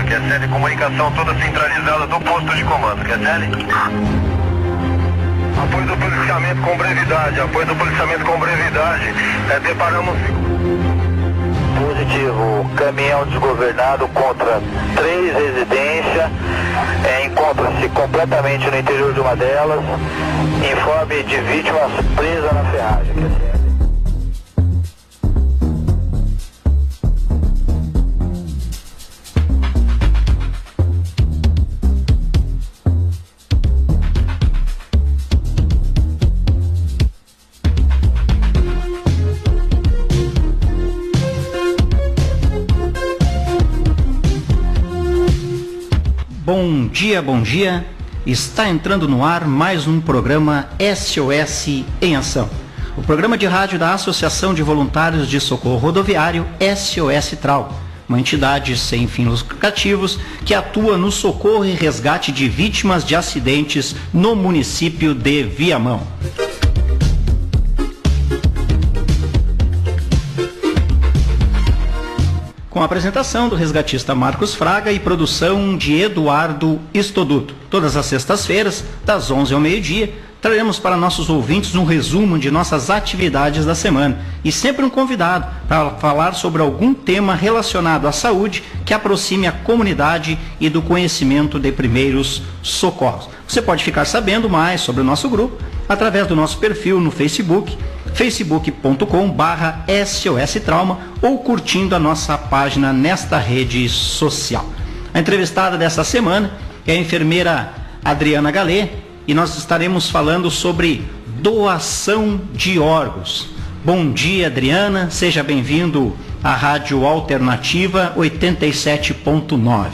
QSL, comunicação toda centralizada do posto de comando, QSL. Apoio do policiamento com brevidade, deparamos... Positivo, caminhão desgovernado contra 3 residências, encontra-se completamente no interior de uma delas, informe de vítimas presas na ferragem, QSL. Bom dia. Está entrando no ar mais um programa SOS em Ação. O programa de rádio da Associação de Voluntários de Socorro Rodoviário SOS Trauma, uma entidade sem fins lucrativos que atua no socorro e resgate de vítimas de acidentes no município de Viamão. Com a apresentação do resgatista Marcos Fraga e produção de Eduardo Estoduto. Todas as sextas-feiras, das 11 ao meio-dia, traremos para nossos ouvintes um resumo de nossas atividades da semana e sempre um convidado para falar sobre algum tema relacionado à saúde que aproxime a comunidade e do conhecimento de primeiros socorros. Você pode ficar sabendo mais sobre o nosso grupo através do nosso perfil no Facebook, facebook.com/SOS Trauma, ou curtindo a nossa página nesta rede social. A entrevistada dessa semana é a enfermeira Adriana Galê e nós estaremos falando sobre doação de órgãos. Bom dia, Adriana, seja bem-vindo à Rádio Alternativa 87.9.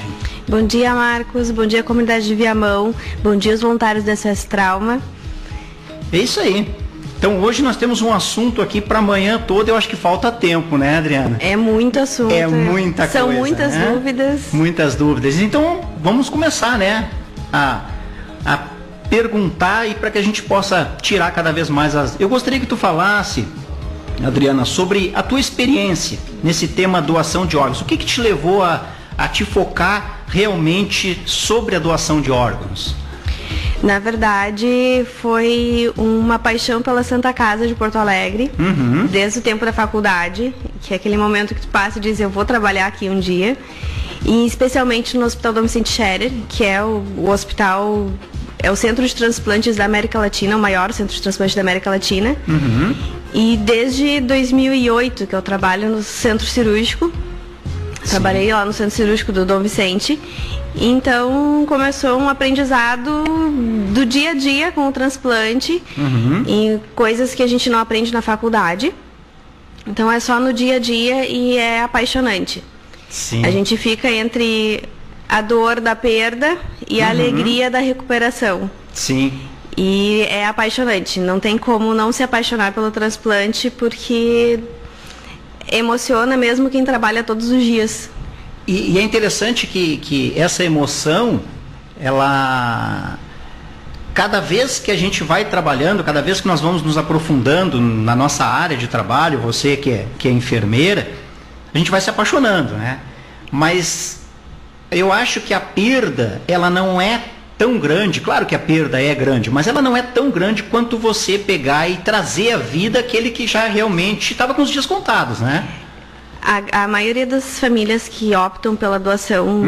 Bom dia, Marcos, bom dia, comunidade de Viamão, bom dia, os voluntários da SOS Trauma. É isso aí. Então hoje nós temos um assunto aqui para amanhã toda, eu acho que falta tempo, né, Adriana? É muito assunto. É muita coisa. São muitas, né? Dúvidas. Muitas dúvidas. Então vamos começar, né, a perguntar e para que a gente possa tirar cada vez mais as... Eu gostaria que tu falasse, Adriana, sobre a tua experiência nesse tema doação de órgãos. O que te levou a te focar realmente sobre a doação de órgãos? Na verdade, foi uma paixão pela Santa Casa de Porto Alegre, desde o tempo da faculdade, que é aquele momento que tu passa e diz, eu vou trabalhar aqui um dia, e especialmente no Hospital Dom Vicente Scherer, que é o hospital, é o centro de transplantes da América Latina, o maior centro de transplantes da América Latina, e desde 2008 que eu trabalho no centro cirúrgico. Trabalhei lá no Centro Cirúrgico do Dom Vicente, então começou um aprendizado do dia a dia com o transplante, e coisas que a gente não aprende na faculdade. Então é só no dia a dia e é apaixonante. Sim. A gente fica entre a dor da perda e a alegria da recuperação. Sim. E é apaixonante, não tem como não se apaixonar pelo transplante, porque emociona mesmo quem trabalha todos os dias. E é interessante que essa emoção, ela... Cada vez que a gente vai trabalhando, cada vez que nós vamos nos aprofundando na nossa área de trabalho, você que é enfermeira, a gente vai se apaixonando, né? Mas eu acho que a perda, ela não é tão grande, claro que a perda é grande, mas ela não é tão grande quanto você pegar e trazer à vida aquele que já realmente estava com os dias contados, né? A maioria das famílias que optam pela doação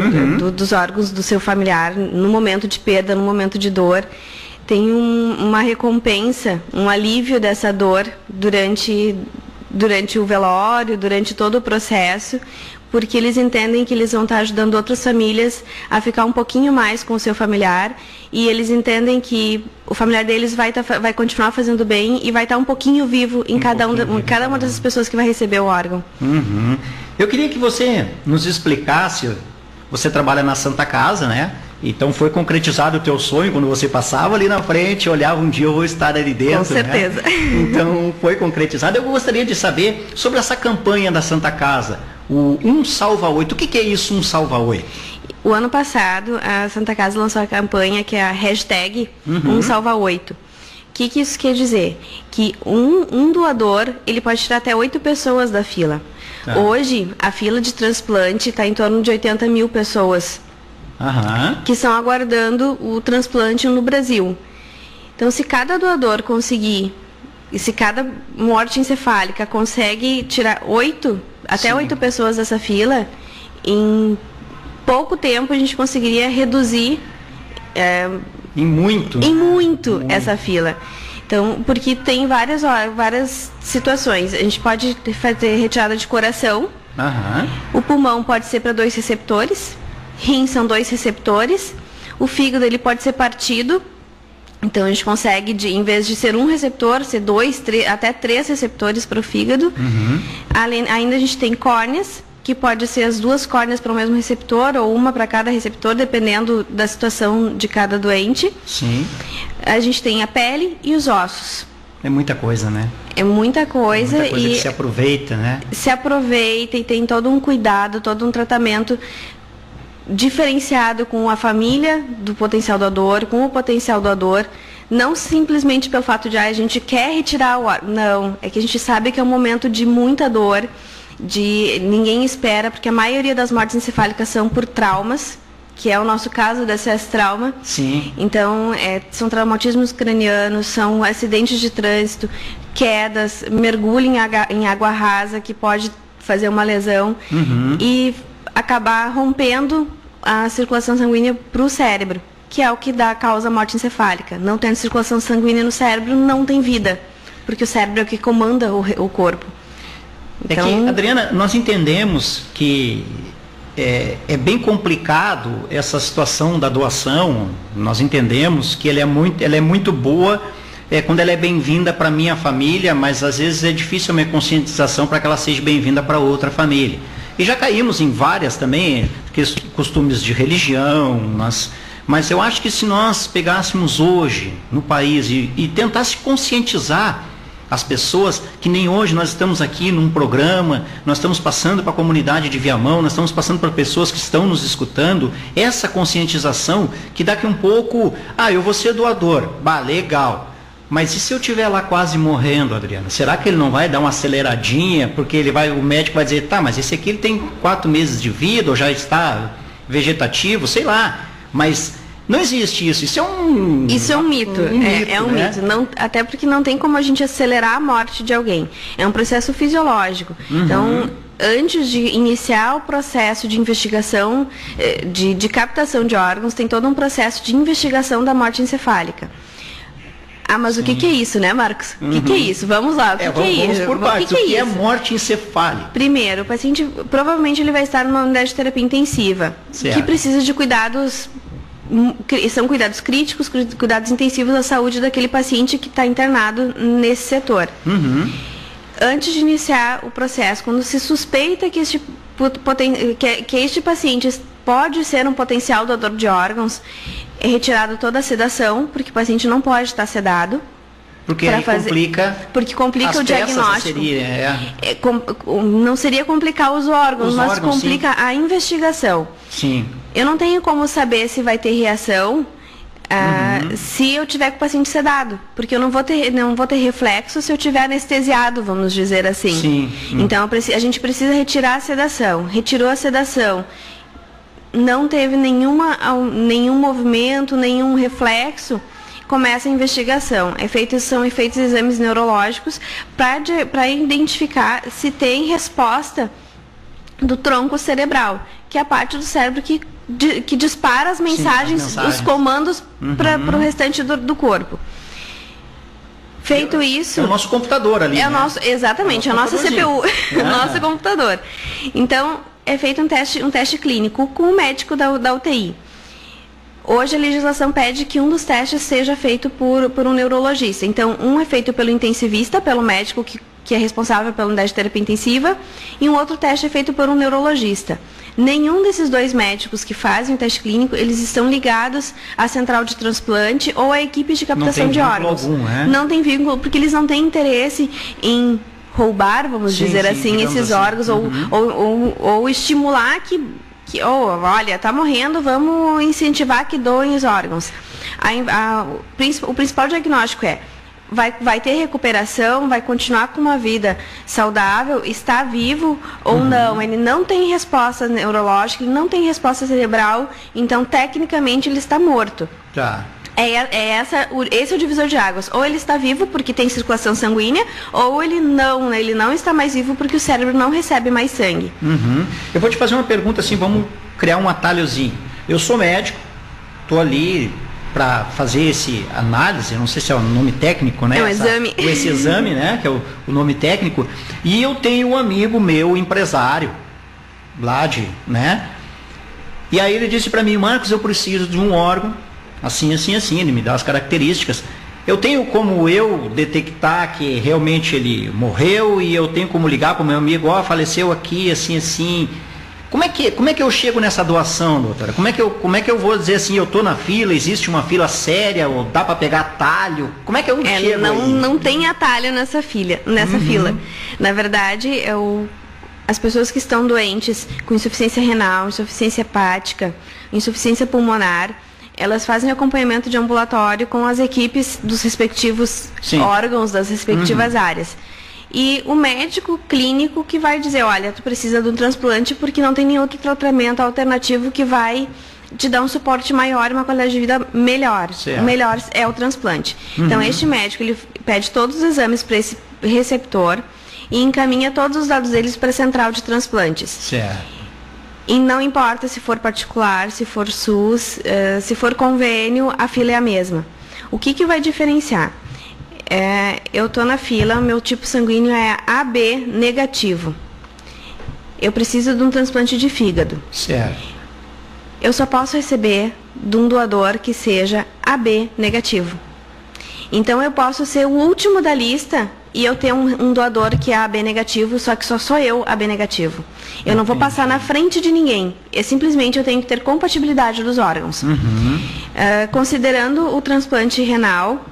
dos órgãos do seu familiar, no momento de perda, no momento de dor, tem uma recompensa, um alívio dessa dor durante o velório, durante todo o processo, porque eles entendem que eles vão estar ajudando outras famílias a ficar um pouquinho mais com o seu familiar, e eles entendem que o familiar deles vai continuar fazendo bem e vai estar um pouquinho vivo em cada uma dessas pessoas que vai receber o órgão. Eu queria que você nos explicasse, você trabalha na Santa Casa, né? Então foi concretizado o teu sonho quando você passava ali na frente, olhava um dia eu vou estar ali dentro. Com certeza. Né? Então foi concretizado. Eu gostaria de saber sobre essa campanha da Santa Casa, o 1 Salva 8. O que é isso, 1 Salva 8? O ano passado a Santa Casa lançou a campanha que é a hashtag 1 Salva 8. O que isso quer dizer? Que um doador ele pode tirar até 8 pessoas da fila. Hoje, a fila de transplante está em torno de 80 mil pessoas que estão aguardando o transplante no Brasil. Então, se cada doador conseguir, e se cada morte encefálica consegue tirar 8 pessoas dessa fila, em pouco tempo a gente conseguiria reduzir em muito essa fila. Então, porque tem várias situações. A gente pode fazer retirada de coração. O pulmão pode ser para 2 receptores. Rins são 2 receptores. O fígado ele pode ser partido. Então, a gente consegue, em vez de ser um receptor, ser 2, até 3 receptores para o fígado. Ainda a gente tem córneas, que pode ser as 2 córneas para o mesmo receptor, ou uma para cada receptor, dependendo da situação de cada doente. Sim. A gente tem a pele e os ossos. É muita coisa, né? É muita coisa. É muita coisa que se aproveita, né? Se aproveita e tem todo um cuidado, todo um tratamento diferenciado com a família do potencial doador, com o potencial doador, não simplesmente pelo fato de a gente quer retirar o órgão, não, é que a gente sabe que é um momento de muita dor, ninguém espera, porque a maioria das mortes encefálicas são por traumas, que é o nosso caso da CS trauma. Sim. Então, são traumatismos cranianos, são acidentes de trânsito, quedas, mergulho em água rasa, que pode fazer uma lesão e acabar rompendo a circulação sanguínea para o cérebro, que é o que causa a morte encefálica. Não tendo circulação sanguínea no cérebro, não tem vida, porque o cérebro é o que comanda o corpo. Então... É que, Adriana, nós entendemos que é bem complicado essa situação da doação. Nós entendemos que ela é muito boa quando ela é bem-vinda para a minha família, mas às vezes é difícil a minha conscientização para que ela seja bem-vinda para outra família. E já caímos em várias também, costumes de religião, mas eu acho que se nós pegássemos hoje no país e tentasse conscientizar as pessoas, que nem hoje nós estamos aqui num programa, nós estamos passando para a comunidade de Viamão, nós estamos passando para pessoas que estão nos escutando, essa conscientização que daqui um pouco, eu vou ser doador, legal. Mas e se eu estiver lá quase morrendo, Adriana? Será que ele não vai dar uma aceleradinha? Porque o médico vai dizer, mas esse aqui ele tem 4 meses de vida, ou já está vegetativo, sei lá. Mas não existe isso. Isso é um mito. É um mito. Não, até porque não tem como a gente acelerar a morte de alguém. É um processo fisiológico. Então, antes de iniciar o processo de investigação, de captação de órgãos, tem todo um processo de investigação da morte encefálica. Mas o que é isso, né, Marcos? O que é isso? Vamos lá, o que é isso? Vamos por partes. O que é morte encefálica? Primeiro, o paciente, provavelmente ele vai estar numa unidade de terapia intensiva, que precisa de cuidados, são cuidados críticos, cuidados intensivos da saúde daquele paciente que está internado nesse setor. Antes de iniciar o processo, quando se suspeita que este paciente pode ser um potencial doador de órgãos, é retirada toda a sedação, porque o paciente não pode estar sedado. Porque complica o diagnóstico. Não seria complicar os órgãos, mas complica a investigação. Sim. Eu não tenho como saber se vai ter reação se eu tiver com o paciente sedado, porque eu não vou ter reflexo se eu tiver anestesiado, vamos dizer assim. Sim. Então a gente precisa retirar a sedação. Retirou a sedação, não teve nenhum movimento, nenhum reflexo, começa a investigação. São feitos exames neurológicos para identificar se tem resposta do tronco cerebral, que é a parte do cérebro que dispara as mensagens, os comandos para o restante do corpo. Feito isso... É o nosso computador ali. Exatamente, é a nossa CPU, o nosso computador. Então, é feito um teste clínico com o médico da UTI. Hoje a legislação pede que um dos testes seja feito por um neurologista. Então, um é feito pelo intensivista, pelo médico que é responsável pela unidade de terapia intensiva, e um outro teste é feito por um neurologista. Nenhum desses 2 médicos que fazem o teste clínico, eles estão ligados à central de transplante ou à equipe de captação de órgãos. Não tem vínculo, porque eles não têm interesse em roubar, vamos dizer assim, esses órgãos, ou estimular olha, está morrendo, vamos incentivar que doem os órgãos. O principal diagnóstico vai ter recuperação, vai continuar com uma vida saudável, está vivo ou não. Ele não tem resposta neurológica, ele não tem resposta cerebral, então tecnicamente ele está morto. Tá. Esse é o divisor de águas. Ou ele está vivo porque tem circulação sanguínea, ou ele não está mais vivo porque o cérebro não recebe mais sangue. Eu vou te fazer uma pergunta assim, vamos criar um atalhozinho. Eu sou médico, estou ali para fazer esse análise, não sei se é o nome técnico, né? É um exame. Esse exame, né? Que é o nome técnico. E eu tenho um amigo meu, empresário, lá né? E aí ele disse para mim, Marcos, eu preciso de um órgão, assim, assim, assim, ele me dá as características. Eu tenho como eu detectar que realmente ele morreu e eu tenho como ligar para o meu amigo, faleceu aqui, assim, assim. Como é que eu chego nessa doação, doutora? Como é que eu vou dizer assim, eu estou na fila, existe uma fila séria, ou dá para pegar atalho? Como é que eu chego aí? Não tem atalho nessa fila. Na verdade, as pessoas que estão doentes com insuficiência renal, insuficiência hepática, insuficiência pulmonar, elas fazem acompanhamento de ambulatório com as equipes dos respectivos órgãos, das respectivas áreas. E o médico clínico que vai dizer, olha, tu precisa de um transplante porque não tem nenhum outro tratamento alternativo que vai te dar um suporte maior e uma qualidade de vida melhor. Certo. O melhor é o transplante. Então, este médico, ele pede todos os exames para esse receptor e encaminha todos os dados deles para a central de transplantes. Certo. E não importa se for particular, se for SUS, se for convênio, a fila é a mesma. O que vai diferenciar? Eu estou na fila, meu tipo sanguíneo é AB negativo. Eu preciso de um transplante de fígado. Certo. Eu só posso receber de um doador que seja AB negativo. Então eu posso ser o último da lista e eu ter um doador que é AB negativo, só que só sou eu AB negativo. Eu não vou passar na frente de ninguém. Simplesmente eu tenho que ter compatibilidade dos órgãos. Considerando o transplante renal,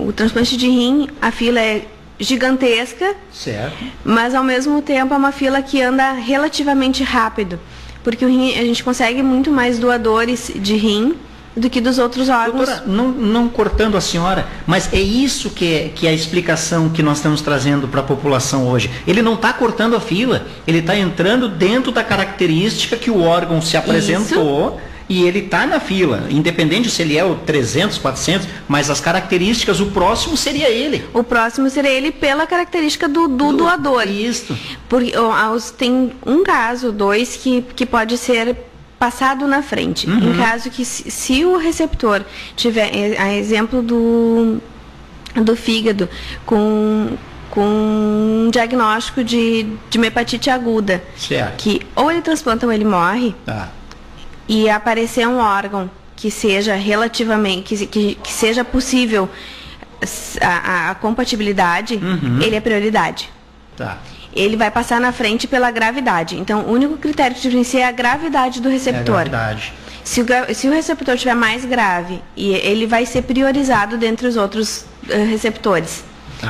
o transplante de rim, a fila é gigantesca, certo, mas ao mesmo tempo é uma fila que anda relativamente rápido, porque o rim, a gente consegue muito mais doadores de rim do que dos outros órgãos. Doutora, não cortando a senhora, mas é isso que é a explicação que nós estamos trazendo para a população hoje. Ele não está cortando a fila, ele está entrando dentro da característica que o órgão se apresentou. Isso. E ele está na fila, independente se ele é o 300, 400, mas as características, o próximo seria ele. O próximo seria ele pela característica do doador. Isso. Porque tem um caso, dois, que pode ser passado na frente. Em caso que, se o receptor tiver, a exemplo do fígado, com um diagnóstico de uma hepatite aguda, certo, que ou ele transplanta ou ele morre, tá, e aparecer um órgão que seja relativamente, que seja possível a compatibilidade, ele é prioridade. Tá. Ele vai passar na frente pela gravidade. Então, o único critério que diferencia é a gravidade do receptor. É a gravidade. Se o receptor estiver mais grave, ele vai ser priorizado dentre os outros receptores,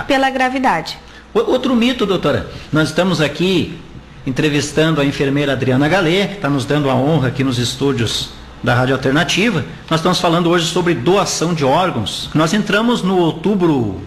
pela gravidade. Outro mito, doutora. Nós estamos aqui entrevistando a enfermeira Adriana Galê, que está nos dando a honra aqui nos estúdios da Rádio Alternativa. Nós estamos falando hoje sobre doação de órgãos. Nós entramos no Outubro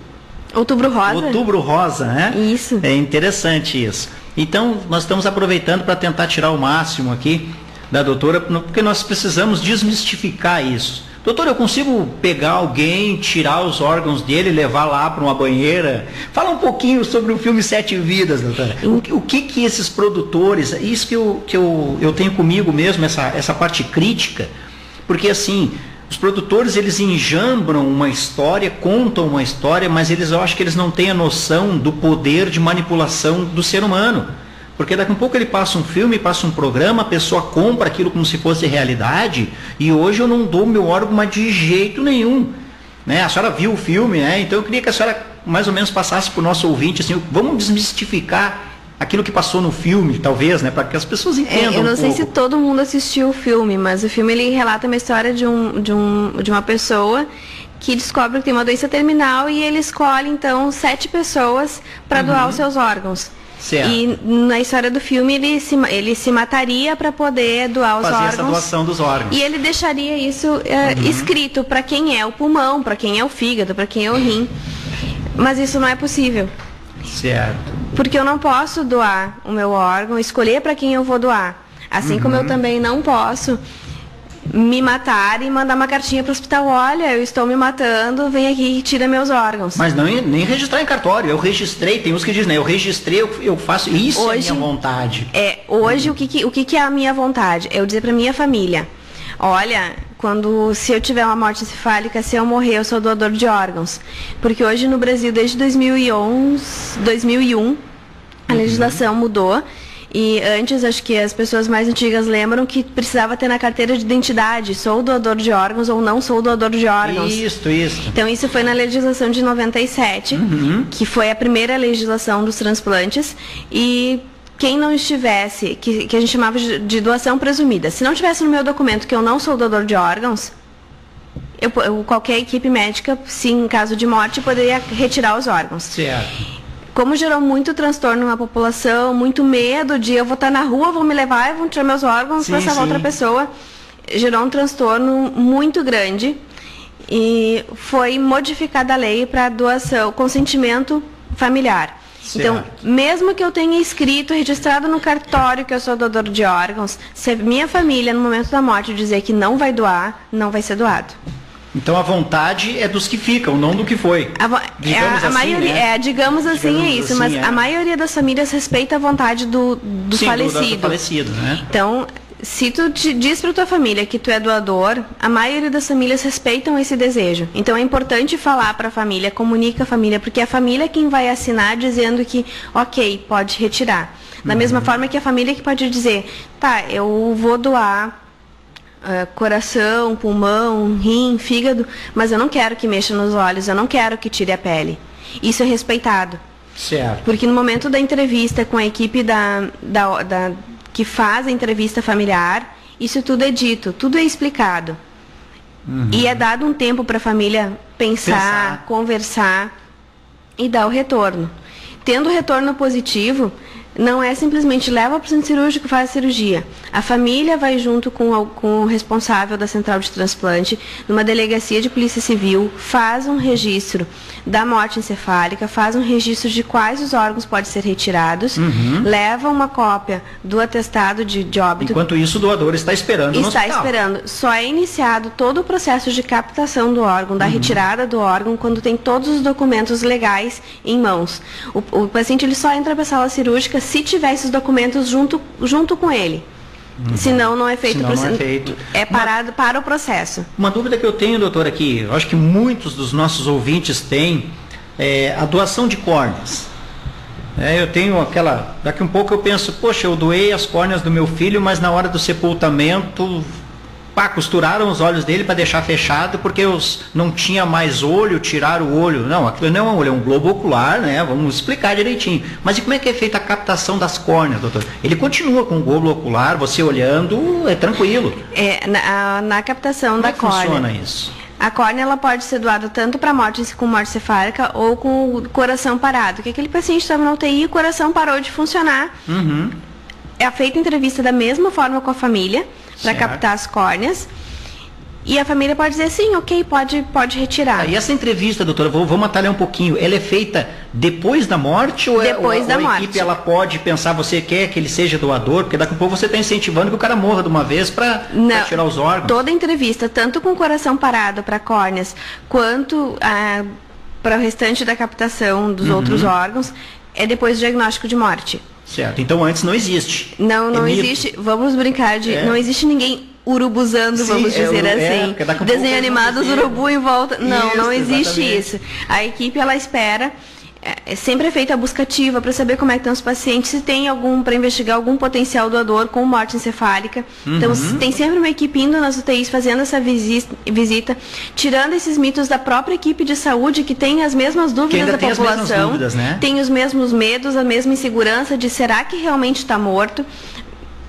Rosa. Outubro Rosa, né? Isso. É interessante isso. Então, nós estamos aproveitando para tentar tirar o máximo aqui da doutora, porque nós precisamos desmistificar isso. Doutora, eu consigo pegar alguém, tirar os órgãos dele, levar lá para uma banheira? Fala um pouquinho sobre o filme Sete Vidas, doutora. O que esses produtores, isso que eu tenho comigo mesmo, essa parte crítica, porque assim, os produtores, eles enjambram uma história, contam uma história, mas eu acho que eles não têm a noção do poder de manipulação do ser humano. Porque daqui a pouco ele passa um filme, passa um programa, a pessoa compra aquilo como se fosse realidade, e hoje eu não dou meu órgão mas de jeito nenhum. Né? A senhora viu o filme, né? Então eu queria que a senhora mais ou menos passasse para o nosso ouvinte, assim, vamos desmistificar aquilo que passou no filme, talvez, né? Para que as pessoas entendam eu não sei se todo mundo assistiu o filme, mas o filme ele relata uma história de uma pessoa que descobre que tem uma doença terminal e ele escolhe, então, 7 pessoas para doar os seus órgãos. Certo. E na história do filme ele se mataria para poder doar os fazer órgãos. essa doação dos órgãos. E ele deixaria isso escrito para quem é o pulmão, para quem é o fígado, para quem é o rim. Mas isso não é possível. Certo. Porque eu não posso doar o meu órgão, escolher para quem eu vou doar. Assim como eu também não posso me matar e mandar uma cartinha para o hospital: olha, eu estou me matando, vem aqui e tira meus órgãos. Mas não nem registrar em cartório. Eu registrei, tem uns que dizem, né? Eu registrei, eu faço, isso hoje, é a minha vontade. Hoje o que é a minha vontade? É eu dizer para minha família: olha, se eu tiver uma morte encefálica, se eu morrer, eu sou doador de órgãos. Porque hoje no Brasil, desde 2001, a legislação mudou. E antes, acho que as pessoas mais antigas lembram que precisava ter na carteira de identidade: sou doador de órgãos ou não sou doador de órgãos. Isso. Então isso foi na legislação de 97, que foi a primeira legislação dos transplantes. E quem não estivesse, que a gente chamava de doação presumida, se não tivesse no meu documento que eu não sou doador de órgãos, qualquer equipe médica, se em caso de morte, poderia retirar os órgãos. Certo. Como gerou muito transtorno na população, muito medo de eu vou estar na rua, vão me levar e vão tirar meus órgãos para salvar outra pessoa, gerou um transtorno muito grande e foi modificada a lei para doação, consentimento familiar. Certo. Então, mesmo que eu tenha escrito, registrado no cartório que eu sou doador de órgãos, se a minha família, no momento da morte, dizer que não vai doar, não vai ser doado. Então a vontade é dos que ficam, não do que foi. Digamos assim, é isso, mas a maioria das famílias respeita a vontade do falecido. Do falecido, né? Então, se tu diz para tua família que tu é doador, a maioria das famílias respeitam esse desejo. Então é importante falar para a família, comunica a família, porque a família é quem vai assinar dizendo que, ok, pode retirar. Da mesma forma que a família que pode dizer: tá, eu vou doar coração, pulmão, rim, fígado, mas eu não quero que mexa nos olhos, eu não quero que tire a pele. Isso é respeitado. Certo. Porque no momento da entrevista com a equipe que faz a entrevista familiar, isso tudo é dito, tudo é explicado. E é dado um tempo para a família pensar, conversar e dar o retorno. Tendo o retorno positivo, não é simplesmente leva para o centro cirúrgico e faz a cirurgia. A família vai junto com o responsável da central de transplante, numa delegacia de polícia civil, faz um registro da morte encefálica, faz um registro de quais os órgãos podem ser retirados, leva uma cópia do atestado de óbito. Enquanto isso, o doador está esperando no hospital. Está esperando. Só é iniciado todo o processo de captação do órgão, da retirada do órgão, quando tem todos os documentos legais em mãos. O paciente ele só entra para a sala cirúrgica se tiver esses documentos junto com ele. Senão não é feito. É parado para o processo. Uma dúvida que eu tenho, doutor, aqui, eu acho que muitos dos nossos ouvintes têm, a doação de córneas. Eu tenho daqui um pouco eu penso, poxa, eu doei as córneas do meu filho, mas na hora do sepultamento, costuraram os olhos dele para deixar fechado, porque não tinha mais olho, tiraram o olho. Não, aquilo não é um olho, é um globo ocular, né? Vamos explicar direitinho. Mas e como é que é feita a captação das córneas, doutor? Ele continua com o globo ocular, você olhando, é tranquilo. Na captação da córnea. Como funciona isso? A córnea ela pode ser doada tanto para morte com morte cefálica ou com o coração parado. Porque aquele paciente estava na UTI e o coração parou de funcionar. É feita entrevista da mesma forma com a família, para captar as córneas. E a família pode dizer sim, ok, pode retirar. E essa entrevista, doutora, vamos atalhar um pouquinho, ela é feita depois da morte ou depois da morte? A equipe ela pode pensar, você quer que ele seja doador? Porque daqui a pouco você está incentivando que o cara morra de uma vez para tirar os órgãos. Toda entrevista, tanto com o coração parado para córneas, quanto para o restante da captação dos outros órgãos, é depois do diagnóstico de morte. Certo, então antes não existe. Não existe, vamos brincar não existe ninguém urubuzando, vamos dizer assim. Desenho animado, urubu em volta. Não existe isso. A equipe, ela espera, sempre é feita a busca ativa para saber como é que estão os pacientes, se tem para investigar algum potencial doador com morte encefálica. Então, tem sempre uma equipe indo nas UTIs, fazendo essa visita, tirando esses mitos da própria equipe de saúde, que tem as mesmas dúvidas da população, as mesmas dúvidas, né? Tem os mesmos medos, a mesma insegurança de será que realmente está morto?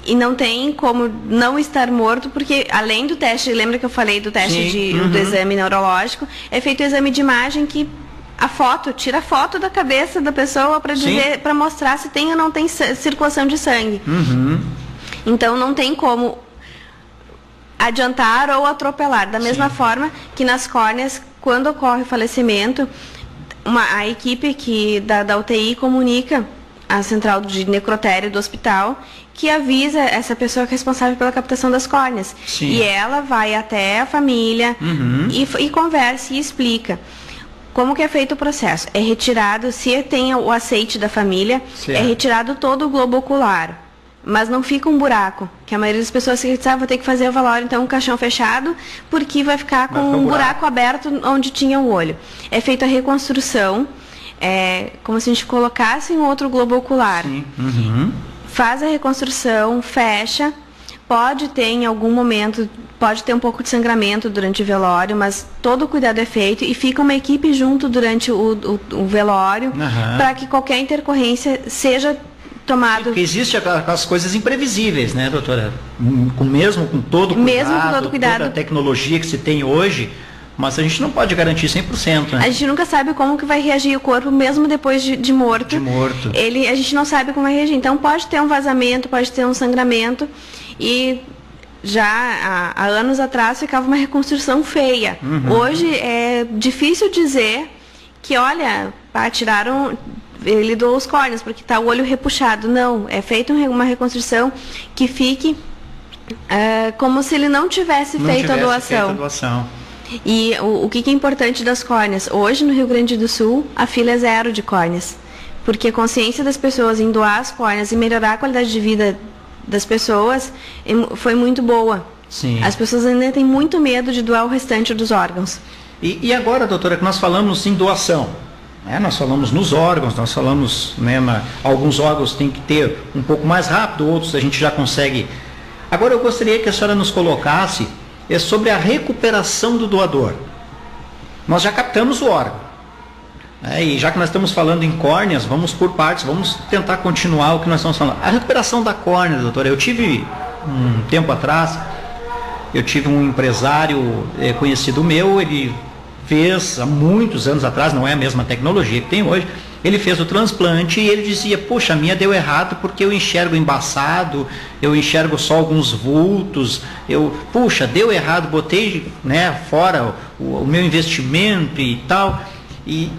E não tem como não estar morto, porque além do teste, lembra que eu falei do teste do exame neurológico, é feito o exame de imagem que a foto, tira a foto da cabeça da pessoa para dizer, para mostrar se tem ou não tem circulação de sangue. Então não tem como adiantar ou atropelar. Da mesma forma que nas córneas, quando ocorre o falecimento, a equipe da UTI comunica a central de necrotério do hospital, que avisa essa pessoa que é responsável pela captação das córneas. E ela vai até a família e conversa e explica como que é feito o processo. É retirado, se tem o aceite da família, é retirado todo o globo ocular. Mas não fica um buraco, que a maioria das pessoas se vou ter que fazer o velório, então um caixão fechado, porque vai ficar com um buraco aberto onde tinha o olho. É feita a reconstrução, como se a gente colocasse um outro globo ocular. Faz a reconstrução, fecha, pode ter em algum momento, pode ter um pouco de sangramento durante o velório, mas todo o cuidado é feito e fica uma equipe junto durante o velório, para que qualquer intercorrência seja tomado. Porque existe aquelas coisas imprevisíveis, né, doutora? Mesmo com todo o cuidado, toda a tecnologia que se tem hoje, mas a gente não pode garantir 100%, né? A gente nunca sabe como que vai reagir o corpo, mesmo depois de morto. A gente não sabe como vai reagir. Então pode ter um vazamento, pode ter um sangramento. E já há anos atrás ficava uma reconstrução feia. Hoje é difícil dizer que, olha, tiraram... Ele doou os córneas porque está o olho repuxado. Não, é feita uma reconstrução que fique como se ele não tivesse feito a doação. E o que é importante das córneas? Hoje, no Rio Grande do Sul, a fila é 0 de córneas. Porque a consciência das pessoas em doar as córneas e melhorar a qualidade de vida das pessoas foi muito boa. As pessoas ainda têm muito medo de doar o restante dos órgãos. E agora, doutora, que nós falamos em doação, nós falamos nos órgãos, nós falamos, alguns órgãos tem que ter um pouco mais rápido, outros a gente já consegue. Agora eu gostaria que a senhora nos colocasse sobre a recuperação do doador. Nós já captamos o órgão, e já que nós estamos falando em córneas, vamos por partes, vamos tentar continuar o que nós estamos falando. A recuperação da córnea, doutora, eu tive um tempo atrás, um empresário conhecido meu, ele fez há muitos anos atrás, não é a mesma tecnologia que tem hoje, ele fez o transplante e ele dizia, poxa, a minha deu errado porque eu enxergo embaçado, eu enxergo só alguns vultos, puxa, deu errado, botei fora o meu investimento e tal. E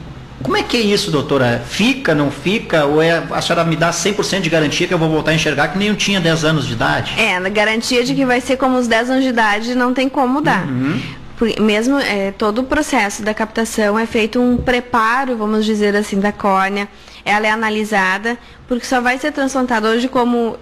como é que é isso, doutora? Fica, não fica? Ou a senhora me dá 100% de garantia que eu vou voltar a enxergar que nem eu tinha 10 anos de idade? A garantia de que vai ser como os 10 anos de idade não tem como dar. Mesmo todo o processo da captação é feito um preparo, vamos dizer assim, da córnea. Ela é analisada, porque só vai ser transplantada hoje como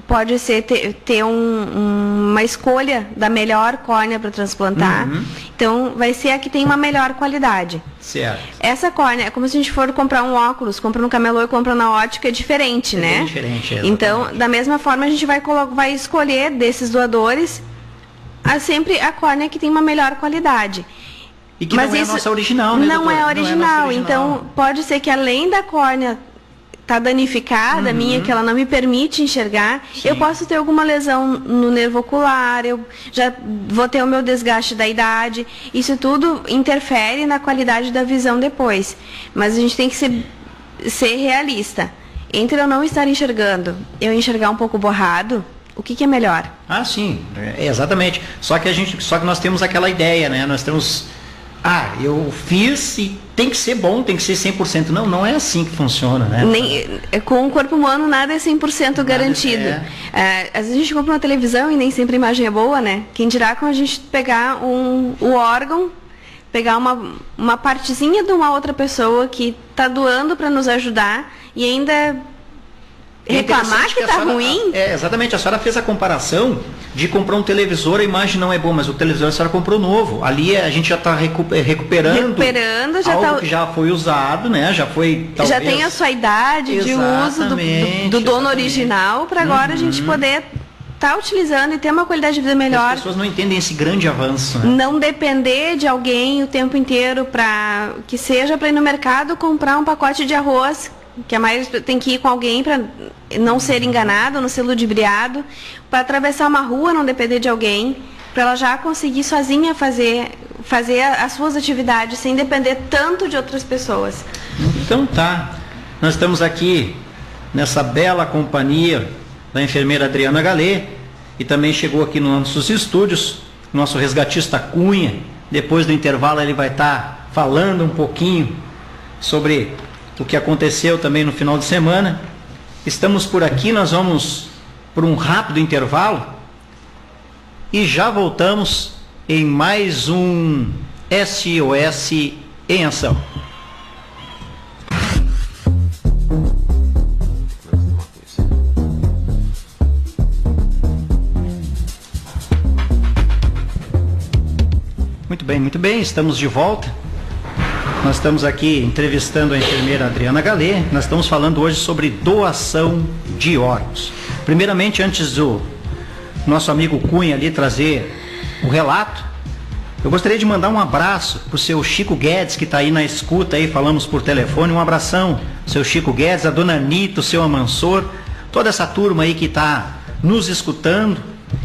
pode ser ter uma escolha da melhor córnea para transplantar. Então vai ser a que tem uma melhor qualidade. Certo. Essa córnea é como se a gente for comprar um óculos, compra no camelô e compra na ótica, é diferente, né? É diferente, exatamente. Então, da mesma forma, a gente vai escolher desses doadores sempre a córnea que tem uma melhor qualidade. E que mas não é a nossa original, né, não é original. Então, pode ser que além da córnea tá danificada, minha, que ela não me permite enxergar, eu posso ter alguma lesão no nervo ocular, eu já vou ter o meu desgaste da idade. Isso tudo interfere na qualidade da visão depois. Mas a gente tem que ser realista. Entre eu não estar enxergando, eu enxergar um pouco borrado, o que é melhor? Sim, exatamente. Só que nós temos aquela ideia, né? Nós temos, eu fiz e tem que ser bom, tem que ser 100%. Não é assim que funciona, né? Com o corpo humano nada é 100% garantido. Às vezes a gente compra uma televisão e nem sempre a imagem é boa, né? Quem dirá com a gente pegar o órgão, pegar uma partezinha de uma outra pessoa que está doando para nos ajudar e ainda reclamar que está ruim? Exatamente, a senhora fez a comparação de comprar um televisor, a imagem não é boa, mas o televisor a senhora comprou novo. Ali a gente já está recuperando já algo que já foi usado, né? Já foi, talvez... Já tem a sua idade de uso do dono original, para agora a gente poder estar utilizando e ter uma qualidade de vida melhor. As pessoas não entendem esse grande avanço, né? Não depender de alguém o tempo inteiro, que seja para ir no mercado comprar um pacote de arroz, que a maioria tem que ir com alguém para não ser enganado, não ser ludibriado, para atravessar uma rua, não depender de alguém, para ela já conseguir sozinha fazer fazer as suas atividades sem depender tanto de outras pessoas. Então tá, nós estamos aqui nessa bela companhia da enfermeira Adriana Galê, e também chegou aqui nos nossos estúdios nosso resgatista Cunha. Depois do intervalo ele vai estar falando um pouquinho sobre o que aconteceu também no final de semana. Estamos por aqui, nós vamos por um rápido intervalo e já voltamos em mais um SOS em Ação. Muito bem, estamos de volta. Nós estamos aqui entrevistando a enfermeira Adriana Galê. Nós estamos falando hoje sobre doação de órgãos. Primeiramente, antes do nosso amigo Cunha ali trazer o relato, eu gostaria de mandar um abraço para o seu Chico Guedes, que está aí na escuta, aí falamos por telefone. Um abração, seu Chico Guedes, a dona Anitta, o seu Amansor, toda essa turma aí que está nos escutando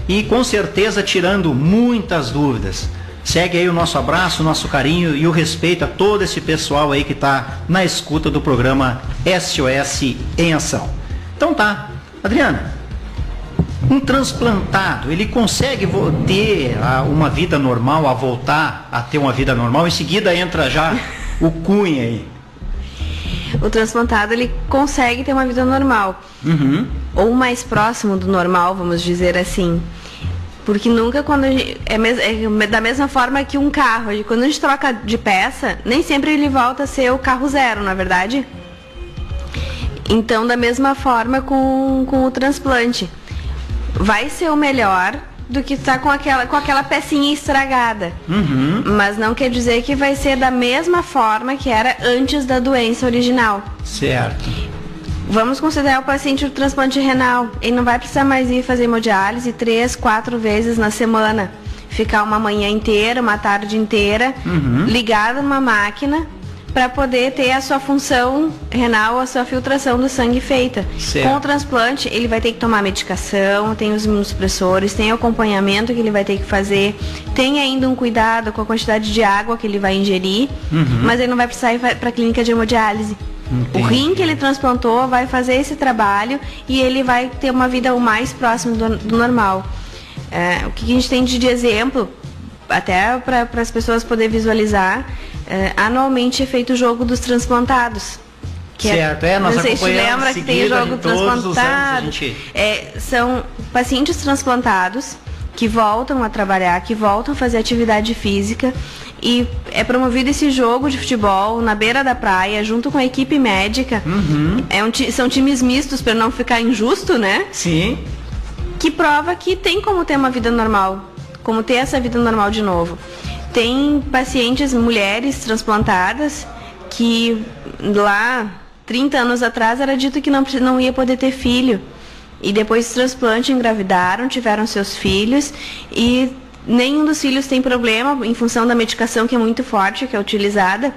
e com certeza tirando muitas dúvidas. Segue aí o nosso abraço, o nosso carinho e o respeito a todo esse pessoal aí que está na escuta do programa SOS em Ação. Então tá, Adriana, um transplantado, ele consegue ter uma vida normal, a voltar a ter uma vida normal? Em seguida entra já o Cunha aí. O transplantado, ele consegue ter uma vida normal. Ou mais próximo do normal, vamos dizer assim. Porque nunca quando é da mesma forma que um carro, quando a gente troca de peça, nem sempre ele volta a ser o carro zero, na verdade. Então, da mesma forma com o transplante, vai ser o melhor do que estar com aquela pecinha estragada. Mas não quer dizer que vai ser da mesma forma que era antes da doença original. Certo. Vamos considerar o paciente do transplante renal. Ele não vai precisar mais ir fazer hemodiálise 3, 4 vezes na semana. Ficar uma manhã inteira, uma tarde inteira, ligado numa máquina, para poder ter a sua função renal, a sua filtração do sangue feita. Certo. Com o transplante, ele vai ter que tomar medicação, tem os imunossupressores, tem o acompanhamento que ele vai ter que fazer, tem ainda um cuidado com a quantidade de água que ele vai ingerir, mas ele não vai precisar ir para a clínica de hemodiálise. Entendi. O rim que ele transplantou vai fazer esse trabalho e ele vai ter uma vida o mais próximo do normal. O que a gente tem de exemplo, até para as pessoas poderem visualizar, anualmente é feito o jogo dos transplantados. Certo, nós não sei se lembra que tem o jogo transplantado. São pacientes transplantados que voltam a trabalhar, que voltam a fazer atividade física, e é promovido esse jogo de futebol na beira da praia, junto com a equipe médica. São times mistos, para não ficar injusto, né? Sim. Que prova que tem como ter uma vida normal, como ter essa vida normal de novo. Tem pacientes, mulheres transplantadas, que lá, 30 anos atrás, era dito que não ia poder ter filho. E depois do transplante engravidaram, tiveram seus filhos, e nenhum dos filhos tem problema em função da medicação que é muito forte, que é utilizada.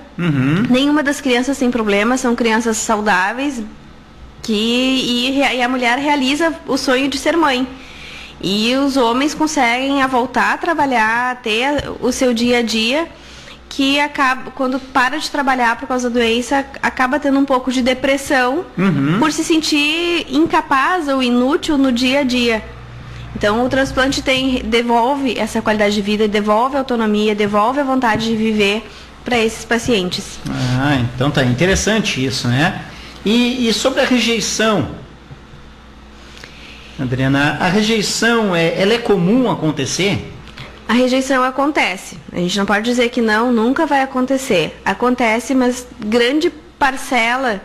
Nenhuma das crianças tem problema, são crianças saudáveis, e a mulher realiza o sonho de ser mãe. E os homens conseguem voltar a trabalhar, a ter o seu dia a dia, que acaba, quando para de trabalhar por causa da doença, acaba tendo um pouco de depressão, por se sentir incapaz ou inútil no dia a dia. Então o transplante devolve essa qualidade de vida, devolve a autonomia, devolve a vontade de viver para esses pacientes. Então tá interessante isso, né? E sobre a rejeição, Adriana, a rejeição, ela é comum acontecer? A rejeição acontece. A gente não pode dizer que não, nunca vai acontecer. Acontece, mas grande parcela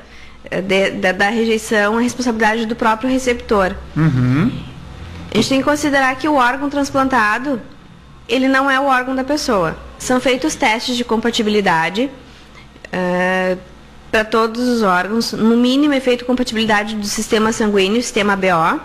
da rejeição é responsabilidade do próprio receptor. A gente tem que considerar que o órgão transplantado, ele não é o órgão da pessoa. São feitos testes de compatibilidade para todos os órgãos. No mínimo é feito compatibilidade do sistema sanguíneo, sistema BO.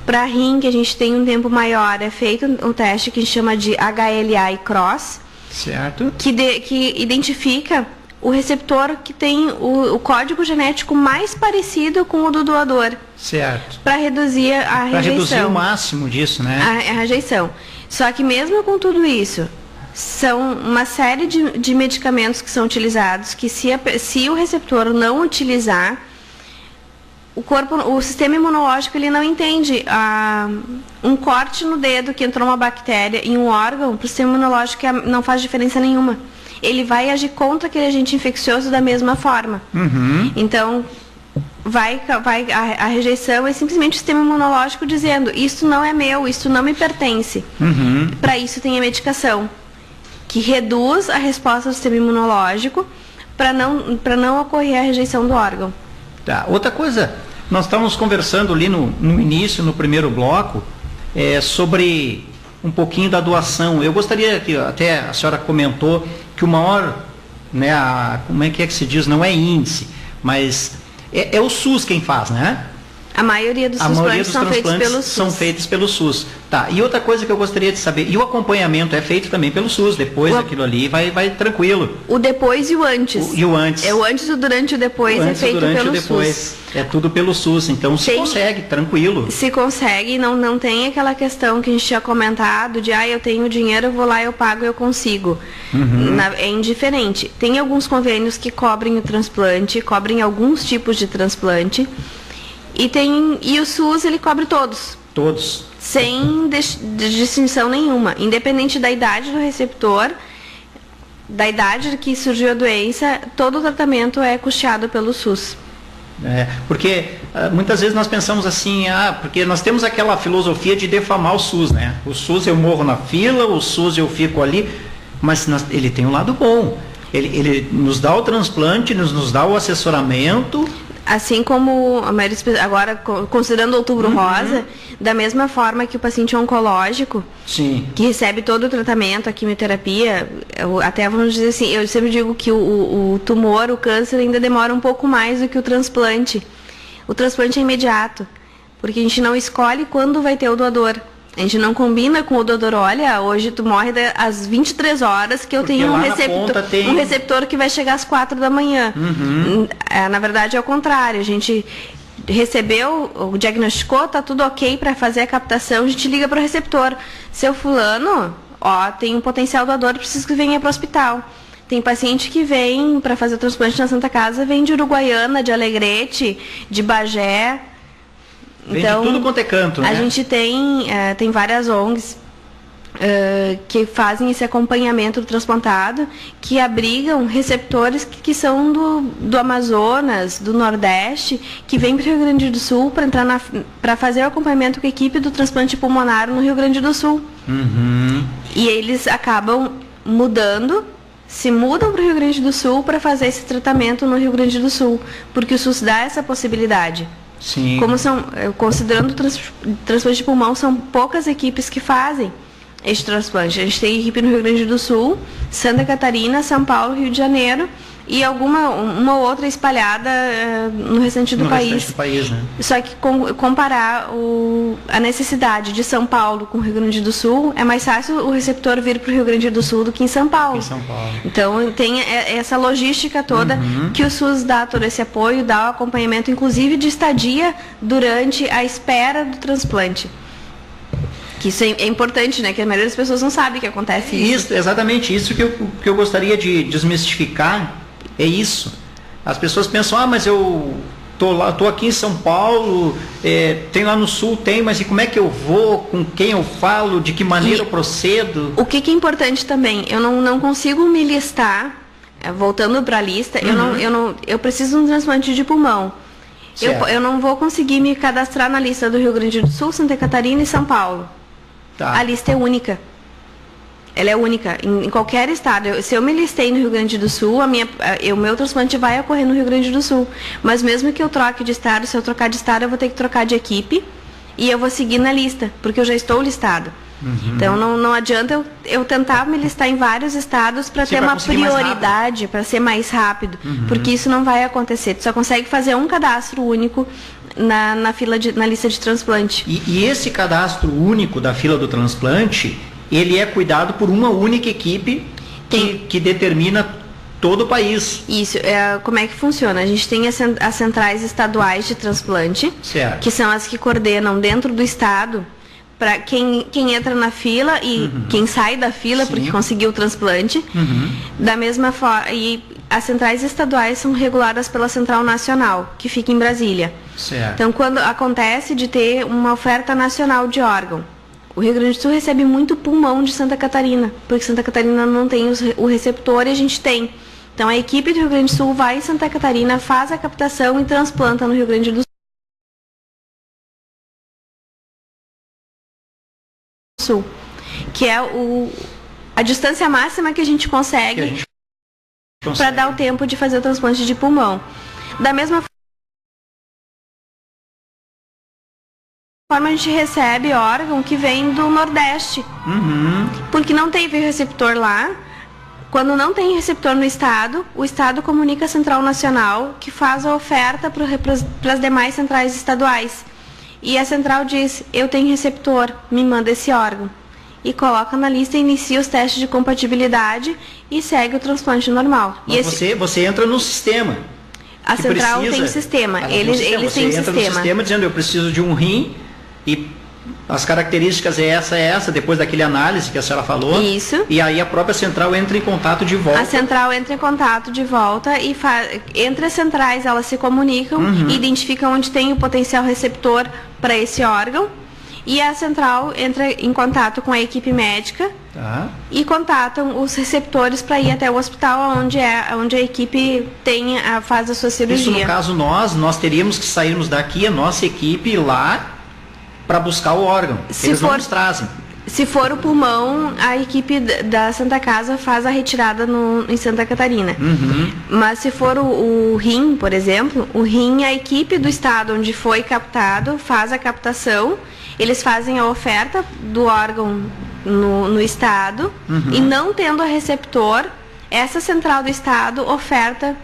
Para rim, que a gente tem um tempo maior, é feito um teste que a gente chama de HLA e Cross. Certo. Que identifica o receptor que tem o código genético mais parecido com o do doador. Certo. Para reduzir a rejeição. Para reduzir o máximo disso, né? A rejeição. Só que mesmo com tudo isso, São uma série de medicamentos que são utilizados, que se o receptor não utilizar, o sistema imunológico ele não entende. Um corte no dedo que entrou uma bactéria em um órgão, para o sistema imunológico não faz diferença nenhuma. Ele vai agir contra aquele agente infeccioso da mesma forma. Então, a rejeição é simplesmente o sistema imunológico dizendo: isso não é meu, isso não me pertence. Para isso tem a medicação, que reduz a resposta do sistema imunológico para não ocorrer a rejeição do órgão. Tá. Outra coisa, nós estávamos conversando ali no início, no primeiro bloco, sobre um pouquinho da doação. Eu gostaria que, até a senhora comentou, que o maior, né, como é que se diz, não é índice, mas é o SUS quem faz, né? A maioria dos transplantes são feitos pelo SUS. Tá. E outra coisa que eu gostaria de saber, e o acompanhamento é feito também pelo SUS, depois daquilo ali vai tranquilo. O depois e o antes. E o antes. O antes, o durante e o depois é feito pelo SUS. É tudo pelo SUS, então se consegue, tranquilo. Se consegue, não tem aquela questão que a gente tinha comentado de eu tenho dinheiro, eu vou lá, eu pago, eu consigo. É indiferente. Tem alguns convênios que cobrem o transplante, cobrem alguns tipos de transplante. E o SUS, ele cobre todos. Todos. Sem distinção nenhuma. Independente da idade do receptor, da idade que surgiu a doença, todo o tratamento é custeado pelo SUS. Porque muitas vezes nós pensamos assim, porque nós temos aquela filosofia de defamar o SUS, né? O SUS eu morro na fila, o SUS eu fico ali, mas ele tem um lado bom. Ele nos dá o transplante, nos dá o assessoramento. Assim como agora, considerando o Outubro Rosa, da mesma forma que o paciente oncológico, que recebe todo o tratamento, a quimioterapia, até vamos dizer assim, eu sempre digo que o tumor, o câncer ainda demora um pouco mais do que o transplante. O transplante é imediato, porque a gente não escolhe quando vai ter o doador. A gente não combina com o doador, olha, hoje tu morre às 23 horas que eu tenho um receptor que vai chegar às 4 da manhã. Na verdade é o contrário, a gente recebeu, diagnosticou, tá tudo ok para fazer a captação, a gente liga para o receptor. Seu fulano, tem um potencial doador, preciso que venha para o hospital. Tem paciente que vem para fazer o transplante na Santa Casa, vem de Uruguaiana, de Alegrete, de Bagé. Então, de tudo quanto é canto, né? A gente tem várias ONGs que fazem esse acompanhamento do transplantado, que abrigam receptores que são do Amazonas, do Nordeste, que vêm para o Rio Grande do Sul para fazer o acompanhamento com a equipe do transplante pulmonar no Rio Grande do Sul. E eles acabam se mudam para o Rio Grande do Sul para fazer esse tratamento no Rio Grande do Sul, porque o SUS dá essa possibilidade. Sim. Considerando o transplante de pulmão, são poucas equipes que fazem este transplante. A gente tem equipe no Rio Grande do Sul, Santa Catarina, São Paulo, Rio de Janeiro e uma outra espalhada no restante do país. Né? Só que comparar a necessidade de São Paulo com o Rio Grande do Sul, é mais fácil o receptor vir para o Rio Grande do Sul do que em São Paulo. Então tem essa logística toda que o SUS dá todo esse apoio, dá o acompanhamento, inclusive de estadia durante a espera do transplante. Que isso é importante, né? Que a maioria das pessoas não sabe que acontece isso. Exatamente, isso que eu gostaria de desmistificar. É isso. As pessoas pensam, mas eu tô aqui em São Paulo, tem lá no Sul, mas e como é que eu vou, com quem eu falo, de que maneira eu procedo? O que é importante também, eu não consigo me listar, voltando para a lista, eu preciso de um transplante de pulmão. Eu não vou conseguir me cadastrar na lista do Rio Grande do Sul, Santa Catarina e São Paulo. Tá. A lista é única. Ela é única, em qualquer estado. Se eu me listei no Rio Grande do Sul, o meu transplante vai ocorrer no Rio Grande do Sul. Mas mesmo que eu troque de estado, se eu trocar de estado, eu vou ter que trocar de equipe e eu vou seguir na lista, porque eu já estou listado. Então não adianta eu tentar me listar em vários estados para ter uma prioridade, para ser mais rápido, porque isso não vai acontecer. Tu só consegue fazer um cadastro único na lista de transplante. E esse cadastro único da fila do transplante, ele é cuidado por uma única equipe que determina todo o país. Isso, como é que funciona? A gente tem as centrais estaduais de transplante, certo, que são as que coordenam dentro do estado para quem entra na fila e quem sai da fila porque conseguiu o transplante. Da mesma forma, e as centrais estaduais são reguladas pela Central Nacional, que fica em Brasília. Certo. Então, quando acontece de ter uma oferta nacional de órgão, o Rio Grande do Sul recebe muito pulmão de Santa Catarina, porque Santa Catarina não tem o receptor e a gente tem. Então, a equipe do Rio Grande do Sul vai em Santa Catarina, faz a captação e transplanta no Rio Grande do Sul, que é a distância máxima que a gente consegue para dar o tempo de fazer o transplante de pulmão. Da mesma forma, a gente recebe órgão que vem do Nordeste, porque não teve receptor lá. Quando não tem receptor no Estado, o Estado comunica a Central Nacional, que faz a oferta para as demais centrais estaduais. E a Central diz, eu tenho receptor, me manda esse órgão. E coloca na lista, inicia os testes de compatibilidade e segue o transplante normal. Mas e você entra no sistema. A Central tem um sistema. Eles têm um sistema. Você entra no sistema dizendo, eu preciso de um rim e as características é essa, depois daquele análise que a senhora falou. Isso. E aí a própria central entra em contato de volta. A central entra em contato de volta e entre as centrais elas se comunicam e identificam onde tem o potencial receptor para esse órgão. E a central entra em contato com a equipe médica e contatam os receptores para ir até o hospital onde a equipe faz a sua cirurgia. Isso no caso nós teríamos que sairmos daqui, a nossa equipe lá para buscar o órgão. Eles não nos trazem. Se for o pulmão, a equipe da Santa Casa faz a retirada em Santa Catarina. Mas se for o rim, por exemplo, o rim, a equipe do estado onde foi captado faz a captação, eles fazem a oferta do órgão no estado e não tendo a receptor, essa central do estado oferta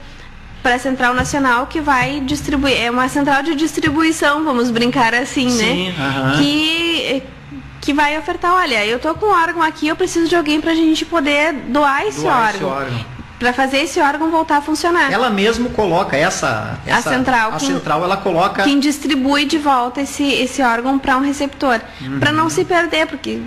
para a Central Nacional, que vai distribuir, é uma central de distribuição, vamos brincar assim, sim, né? Que vai ofertar, olha, eu tô com um órgão aqui, eu preciso de alguém para a gente poder doar esse órgão. Para fazer esse órgão voltar a funcionar. Ela mesmo coloca a central ela coloca... Quem distribui de volta esse órgão para um receptor. Para não se perder, porque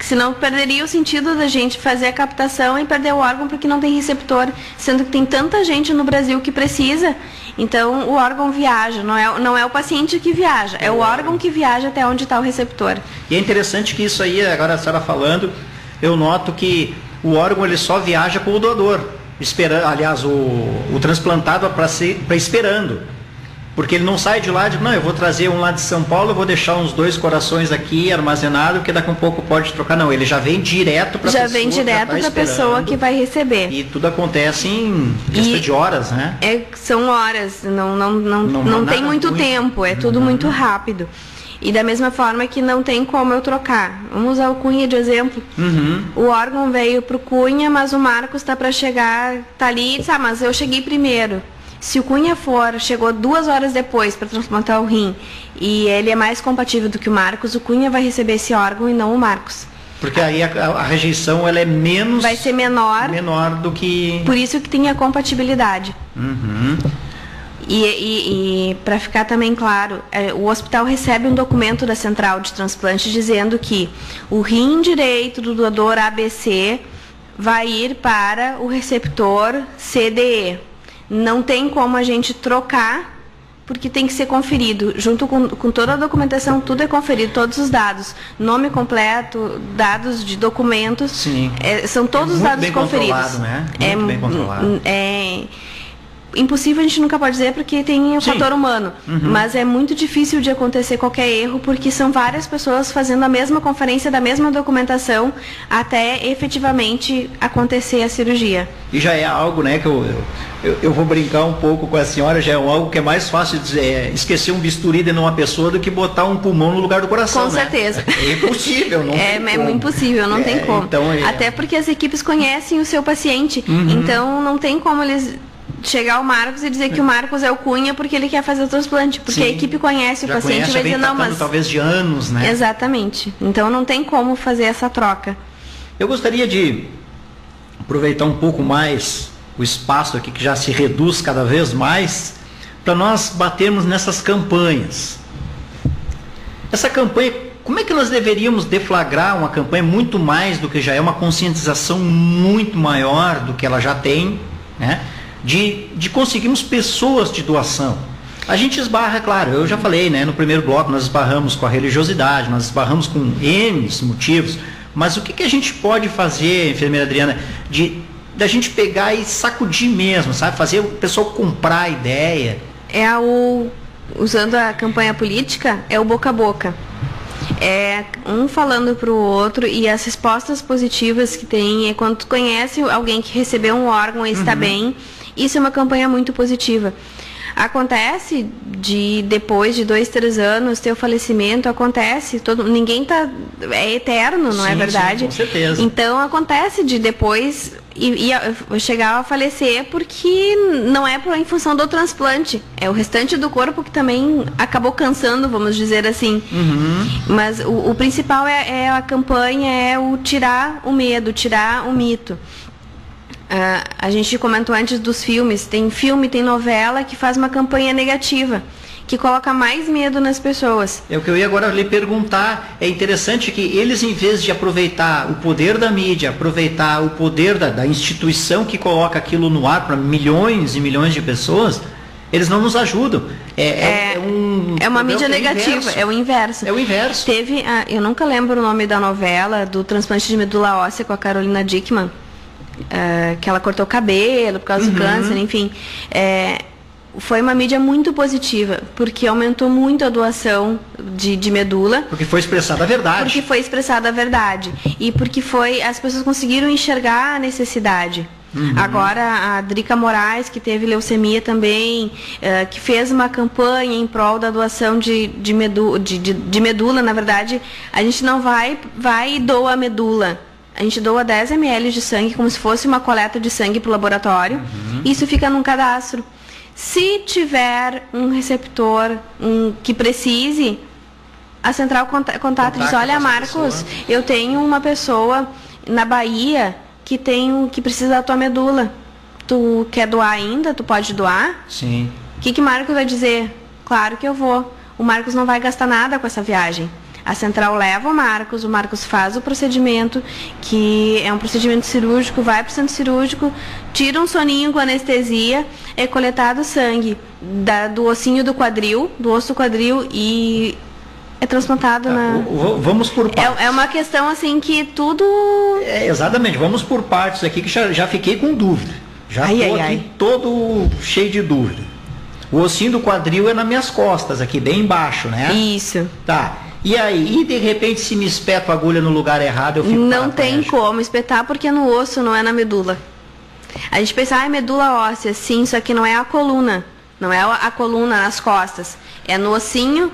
senão perderia o sentido da gente fazer a captação e perder o órgão porque não tem receptor, sendo que tem tanta gente no Brasil que precisa. Então o órgão viaja, não é o paciente que viaja, é o órgão que viaja até onde está o receptor. E é interessante que isso aí, agora a senhora falando, eu noto que o órgão ele só viaja com o doador. Aliás, o transplantado para esperando, porque ele não sai de lá e diz, não, eu vou trazer um lá de São Paulo, eu vou deixar uns 2 corações aqui armazenados, porque daqui a pouco pode trocar. Não, ele já vem direto para a pessoa. Já vem direto para a pessoa que vai receber. E tudo acontece em questão de horas, né? São horas, não tem muito tempo, é tudo muito rápido. E da mesma forma que não tem como eu trocar. Vamos usar o Cunha de exemplo. O órgão veio para o Cunha, mas o Marcos está para chegar, está ali e diz, mas eu cheguei primeiro. Se o Cunha chegou 2 horas depois para transplantar o rim e ele é mais compatível do que o Marcos, o Cunha vai receber esse órgão e não o Marcos. Porque aí a rejeição ela é menos... Vai ser menor do que... Por isso que tem a compatibilidade. E para ficar também claro, o hospital recebe um documento da central de transplante dizendo que o rim direito do doador ABC vai ir para o receptor CDE. Não tem como a gente trocar, porque tem que ser conferido. Junto com toda a documentação, tudo é conferido, todos os dados. Nome completo, dados de documentos. Sim. São todos os dados conferidos. Né? Muito bem controlado. Impossível a gente nunca pode dizer porque tem o fator humano, mas é muito difícil de acontecer qualquer erro porque são várias pessoas fazendo a mesma conferência da mesma documentação até efetivamente acontecer a cirurgia. E já é algo, né, que eu vou brincar um pouco com a senhora, já é algo que é mais fácil de dizer, esquecer um bisturi dentro de uma pessoa do que botar um pulmão no lugar do coração. Com certeza. É impossível, não tem como. É impossível, não tem como. Então, até porque as equipes conhecem o seu paciente, então não tem como eles chegar ao Marcos e dizer que o Marcos é o Cunha porque ele quer fazer o transplante, porque a equipe conhece o paciente e vai dizer, não, mas... talvez de anos, né? Exatamente. Então não tem como fazer essa troca. Eu gostaria de aproveitar um pouco mais o espaço aqui, que já se reduz cada vez mais, para nós batermos nessas campanhas. Essa campanha como é que nós deveríamos deflagrar uma campanha muito mais do que já é, uma conscientização muito maior do que ela já tem, né? De conseguirmos pessoas de doação. A gente esbarra, claro, eu já falei, né, no primeiro bloco, nós esbarramos com a religiosidade, nós esbarramos com N motivos, mas o que a gente pode fazer, enfermeira Adriana, da gente pegar e sacudir mesmo, sabe? Fazer o pessoal comprar a ideia. Usando a campanha política, é o boca a boca. É um falando para o outro, e as respostas positivas que tem é quando tu conhece alguém que recebeu um órgão e está bem. Isso é uma campanha muito positiva. Acontece depois de 2, 3 anos ter o falecimento, acontece, ninguém é eterno, não é verdade? Sim, com certeza. Então acontece de depois chegar a falecer, porque não é em função do transplante, é o restante do corpo que também acabou cansando, vamos dizer assim. Mas o principal é a campanha, é o tirar o medo, tirar o mito. A gente comentou antes dos filmes, tem filme, tem novela que faz uma campanha negativa, que coloca mais medo nas pessoas. É o que eu ia agora lhe perguntar. É interessante que eles, em vez de aproveitar o poder da mídia, aproveitar o poder da instituição que coloca aquilo no ar para milhões e milhões de pessoas, eles não nos ajudam. É uma mídia negativa, é o inverso. É o inverso. Eu nunca lembro o nome da novela, do transplante de medula óssea com a Carolina Dickmann, que ela cortou o cabelo por causa do câncer, enfim. Foi uma mídia muito positiva, porque aumentou muito a doação de medula. Porque foi expressada a verdade. Porque foi expressada a verdade. E porque as pessoas conseguiram enxergar a necessidade. Agora, a Drica Moraes, que teve leucemia também, que fez uma campanha em prol da doação de medula. Na verdade, a gente não vai e doa a medula. A gente doa 10 ml de sangue, como se fosse uma coleta de sangue para o laboratório. Isso fica num cadastro. Se tiver um receptor que precise, a central contata e diz: olha, Marcos, eu tenho uma pessoa na Bahia que precisa da tua medula. Tu quer doar ainda? Tu pode doar? Sim. O que Marcos vai dizer? Claro que eu vou. O Marcos não vai gastar nada com essa viagem. A central leva o Marcos faz o procedimento, que é um procedimento cirúrgico, vai para o centro cirúrgico, tira um soninho com anestesia, é coletado sangue do ossinho do quadril, do osso do quadril, e é transplantado Vamos por partes. É uma questão assim que tudo... Exatamente, vamos por partes aqui, que já fiquei com dúvida. Já estou aqui todo cheio de dúvida. O ossinho do quadril é nas minhas costas, aqui bem embaixo, né? Isso. Tá. E aí, de repente, se me espeto a agulha no lugar errado, eu fico Não tem como espetar, porque é no osso, não é na medula. A gente pensa, é medula óssea, sim, só que não é a coluna. Não é a coluna nas costas. É no ossinho,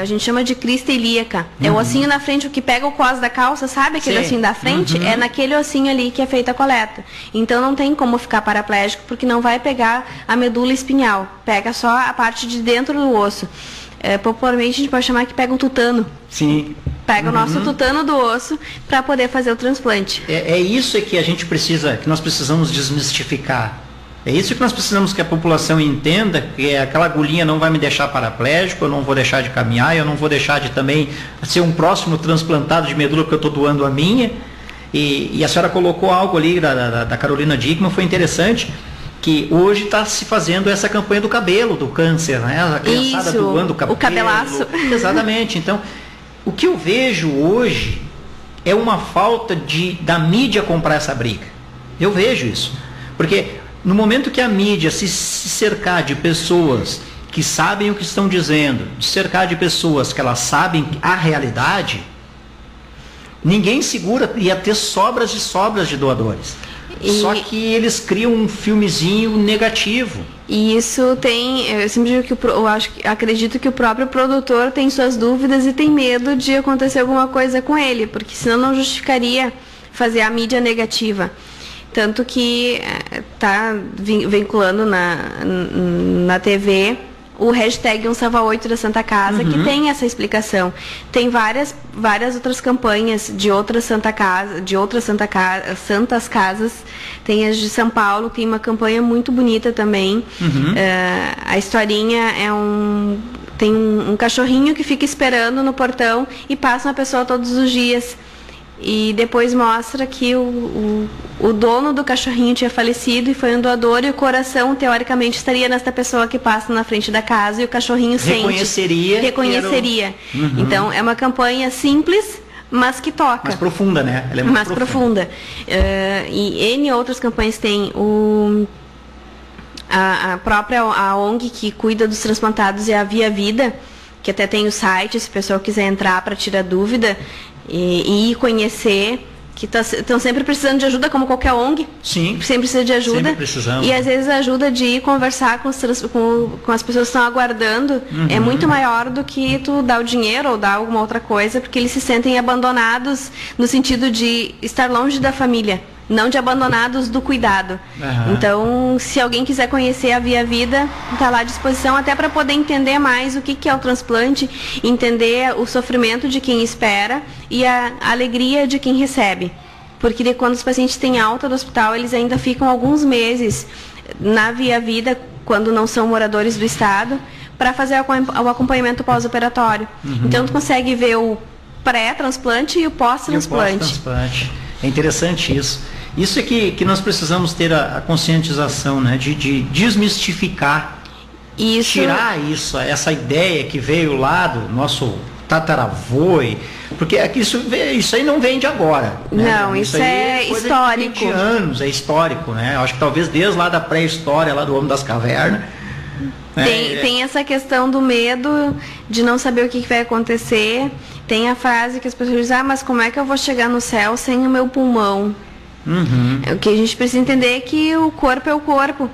a gente chama de crista ilíaca. É o ossinho na frente, o que pega o cos da calça, sabe aquele ossinho da frente? É naquele ossinho ali que é feita a coleta. Então não tem como ficar paraplégico, porque não vai pegar a medula espinhal. Pega só a parte de dentro do osso. Popularmente a gente pode chamar que pega um tutano. Sim. Pega o nosso tutano do osso para poder fazer o transplante. É isso que a gente precisa, que nós precisamos desmistificar. É isso que nós precisamos que a população entenda, que aquela agulhinha não vai me deixar paraplégico, eu não vou deixar de caminhar, eu não vou deixar de também ser um próximo transplantado de medula, porque eu estou doando a minha. E a senhora colocou algo ali da Carolina Dickmann, foi interessante, que hoje está se fazendo essa campanha do cabelo, do câncer, né? A criançada doando o cabelo. O cabelaço. Exatamente. Então, o que eu vejo hoje é uma falta da mídia comprar essa briga. Eu vejo isso. Porque no momento que a mídia se cercar de pessoas que sabem o que estão dizendo, de cercar de pessoas que elas sabem a realidade, ninguém segura, ia ter sobras e sobras de doadores. Só que eles criam um filmezinho negativo. E isso tem, eu sempre digo que acredito que o próprio produtor tem suas dúvidas e tem medo de acontecer alguma coisa com ele, porque senão não justificaria fazer a mídia negativa. Tanto que está vinculando na TV o hashtag 1salva8 da Santa Casa, que tem essa explicação. Tem várias outras campanhas de outras santas casas. Tem as de São Paulo, tem uma campanha muito bonita também. A historinha tem um cachorrinho que fica esperando no portão e passa uma pessoa todos os dias. E depois mostra que o dono do cachorrinho tinha falecido e foi um doador, e o coração, teoricamente, estaria nesta pessoa que passa na frente da casa, e o cachorrinho reconheceria. Uhum. Então, é uma campanha simples, mas que toca. Mais profunda, né? Ela é mais profunda. E N outras campanhas tem. A própria ONG que cuida dos transplantados é a Via Vida, que até tem o site, se o pessoal quiser entrar para tirar dúvida e ir conhecer, que estão sempre precisando de ajuda, como qualquer ONG. Sim. Sempre precisa de ajuda. Sempre precisamos. E às vezes a ajuda de ir conversar com as pessoas que estão aguardando é muito maior do que tu dar o dinheiro ou dar alguma outra coisa, porque eles se sentem abandonados no sentido de estar longe da família, não de abandonados do cuidado. Então, se alguém quiser conhecer a Via Vida, está lá à disposição, até para poder entender mais o que é o transplante, entender o sofrimento de quem espera e a alegria de quem recebe. Porque quando os pacientes têm alta do hospital, eles ainda ficam alguns meses na Via Vida, quando não são moradores do estado, para fazer o acompanhamento pós-operatório. Então, tu consegue ver o pré-transplante e o pós-transplante. É interessante isso. Isso é que nós precisamos ter a conscientização, né? De desmistificar, tirar essa ideia que veio lá do nosso tataravô, porque isso aí não vem de agora. Né? Não, isso é histórico. De 20 anos, é histórico, né? Eu acho que talvez desde lá da pré-história, lá do Homem das Cavernas. Tem essa questão do medo de não saber o que vai acontecer. Tem a frase que as pessoas dizem, mas como é que eu vou chegar no céu sem o meu pulmão? O que a gente precisa entender é que o corpo é o corpo.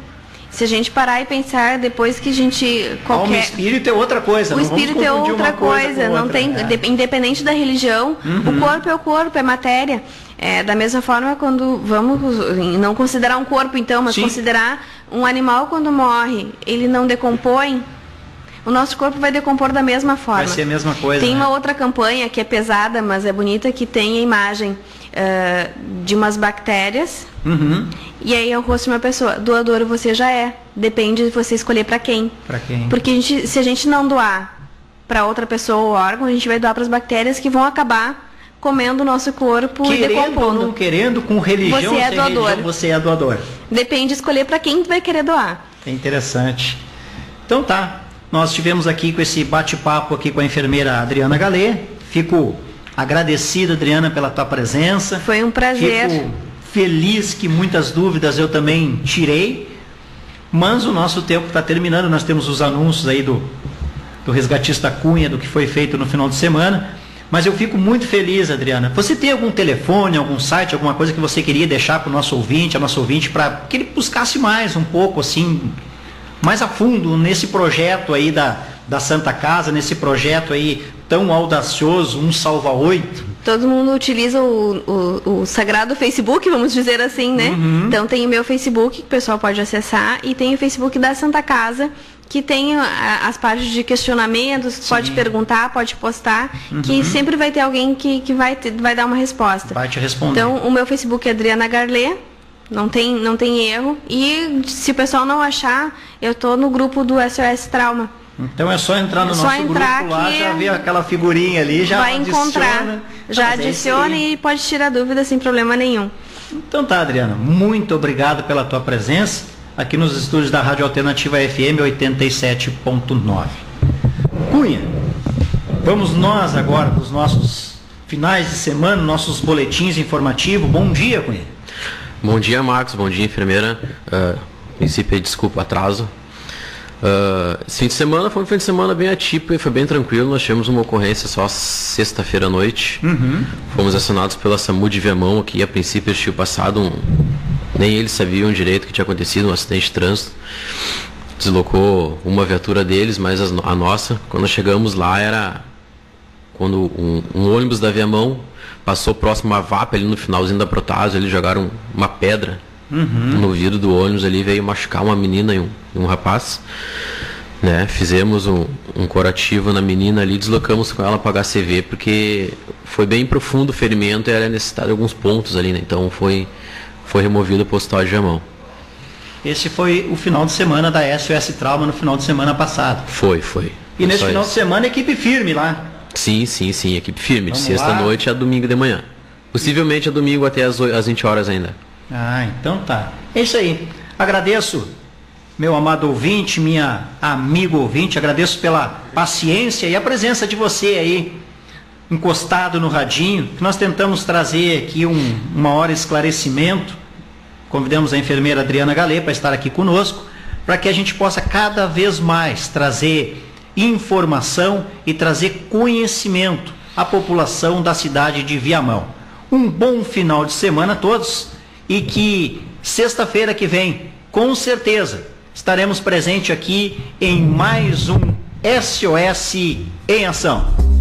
Se a gente parar e pensar, depois que a gente... O espírito é outra coisa. O espírito é outra coisa. Não tem, independente da religião, o corpo é o corpo, é matéria. Da mesma forma, quando vamos não considerar um corpo, então, mas considerar um animal quando morre, ele não decompõe, o nosso corpo vai decompor da mesma forma. Vai ser a mesma coisa. Tem uma outra campanha que é pesada, mas é bonita, que tem a imagem de umas bactérias, e aí é o rosto de uma pessoa. Doador você já é. Depende de você escolher para quem. Porque se a gente não doar para outra pessoa o órgão, a gente vai doar para as bactérias que vão acabar comendo o nosso corpo e decompondo. Não querendo, com religião, você é doador. Religião, você é doador. Depende de escolher para quem vai querer doar. É interessante. Então tá. Nós estivemos aqui com esse bate-papo aqui com a enfermeira Adriana Galê. Fico agradecido, Adriana, pela tua presença. Foi um prazer. Fico feliz que muitas dúvidas eu também tirei, mas o nosso tempo está terminando. Nós temos os anúncios aí do resgatista Cunha, do que foi feito no final de semana, mas eu fico muito feliz, Adriana. Você tem algum telefone, algum site, alguma coisa que você queria deixar para o nosso ouvinte, para que ele buscasse mais um pouco, assim, mais a fundo nesse projeto aí da Santa Casa, nesse projeto aí tão audacioso, Um Salva 8? Todo mundo utiliza o sagrado Facebook, vamos dizer assim, né? Então tem o meu Facebook, que o pessoal pode acessar, e tem o Facebook da Santa Casa, que tem as partes de questionamentos, pode perguntar, pode postar, que sempre vai ter alguém que vai dar uma resposta. Vai te responder. Então o meu Facebook é Adriana Garlê, não tem erro, e se o pessoal não achar, eu estou no grupo do SOS Trauma. Então é só entrar no nosso grupo lá, já ver aquela figurinha ali, já vai encontrar, já adiciona e pode tirar dúvida sem problema nenhum. Então tá, Adriana, muito obrigado pela tua presença aqui nos estúdios da Rádio Alternativa FM 87.9. Cunha, vamos nós agora para os nossos finais de semana, nossos boletins informativos. Bom dia, Cunha. Bom dia, Marcos, bom dia, enfermeira. Princípio, desculpa o atraso. Esse fim de semana foi um fim de semana bem atípico e foi bem tranquilo. Nós tivemos uma ocorrência só sexta-feira à noite. Fomos acionados pela SAMU de Viamão, que a princípio eles tinham passado nem eles sabiam direito o que tinha acontecido, um acidente de trânsito. Deslocou uma viatura deles, mas a nossa. Quando chegamos lá, era quando um ônibus da Viamão passou próximo à VAP, ali no finalzinho da Protásio. Eles jogaram uma pedra no vidro do ônibus ali, veio machucar uma menina e um rapaz, né? Fizemos um curativo na menina ali, deslocamos com ela para HCV, porque foi bem profundo o ferimento e era necessário alguns pontos ali, né? Então foi removido para o hospital de Viamão. Esse foi o final de semana da SOS Trauma no final de semana passado. Foi. E nesse final de semana, equipe firme lá. Sim, equipe firme, Vamos de sexta-noite a domingo de manhã. Possivelmente a domingo até às 20 horas ainda. Ah, então tá. É isso aí. Agradeço, meu amado ouvinte, minha amigo ouvinte, agradeço pela paciência e a presença de você aí, encostado no radinho, que nós tentamos trazer aqui um maior esclarecimento. Convidamos a enfermeira Adriana Galê para estar aqui conosco, para que a gente possa cada vez mais trazer informação e trazer conhecimento à população da cidade de Viamão. Um bom final de semana a todos e que sexta-feira que vem, com certeza, estaremos presentes aqui em mais um SOS em Ação.